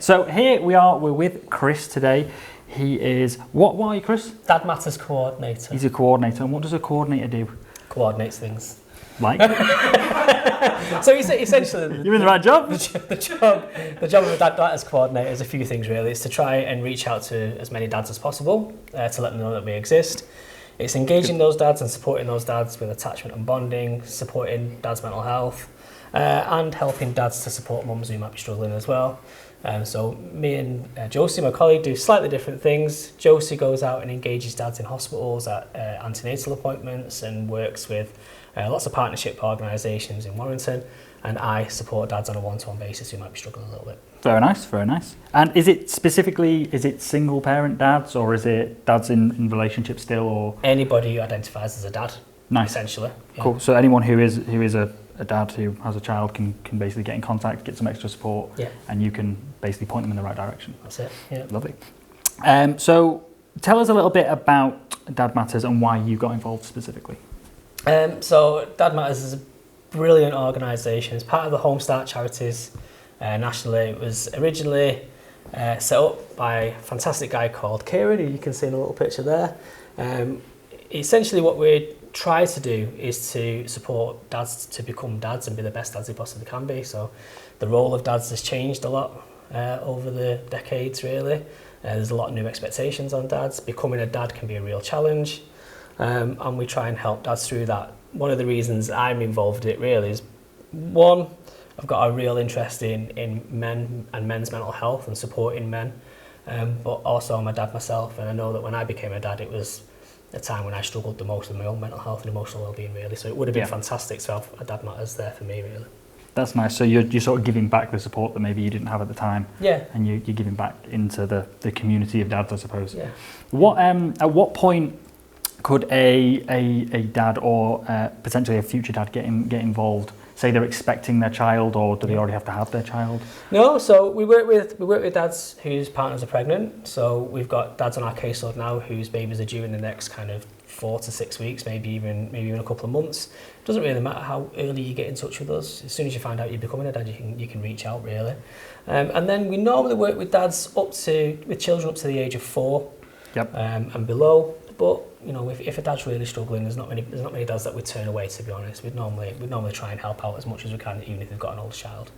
So here we're with Chris today. He is, what are you, Chris? Dad Matters Coordinator. He's a coordinator. And what does a coordinator do? Coordinates things. Like? So essentially... You're in the right job? The job of a Dad Matters Coordinator is a few things really. It's to try and reach out to as many dads as possible to let them know that we exist. It's engaging those dads and supporting those dads with attachment and bonding, supporting dads' mental health, and helping dads to support mums who might be struggling as well. So me and Josie, my colleague, do slightly different things. Josie goes out and engages dads in hospitals at antenatal appointments and works with lots of partnership organisations in Warrington. And I support dads on a one-to-one basis who might be struggling a little bit. Very nice, very nice. And is it single parent dads, or is it dads in relationships still, or anybody who identifies as a dad? Nice. Essentially. Yeah. Cool. So anyone who is a dad who has a child can basically get in contact, get some extra support, yeah, and you can basically point them in the right direction. That's it. Yeah. Lovely. So tell us a little bit about Dad Matters and why you got involved specifically. So Dad Matters is a brilliant organisation. It's part of the Home Start charities nationally. It was originally set up by a fantastic guy called Kieran, who you can see in a little picture there. Essentially what we try to do is to support dads to become dads and be the best dads they possibly can be. So the role of dads has changed a lot over the decades really. There's a lot of new expectations on dads. Becoming a dad can be a real challenge, and we try and help dads through that. One of the reasons I'm involved in it really is, one, I've got a real interest in men and men's mental health and supporting men, but also I'm a dad myself, and I know that when I became a dad it was a time when I struggled the most with my own mental health and emotional well-being really, so it would have been fantastic to have a Dad Matters there for me really. That's nice. So you're sort of giving back the support that maybe you didn't have at the time. Yeah. And you're giving back into the community of dads, I suppose. Yeah. What at what point could a dad or potentially a future dad get involved? Say they're expecting their child, or do they already have to have their child? No, so we work with dads whose partners are pregnant. So we've got dads on our caseload now whose babies are due in the next kind of 4 to 6 weeks, maybe even a couple of months. It doesn't really matter how early you get in touch with us. As soon as you find out you're becoming a dad, you can reach out really. And then we normally work with dads with children up to the age of 4, yep, and below. But you know, if a dad's really struggling, there's not many dads that we turn away. To be honest, we'd normally try and help out as much as we can, even if they've got an older child.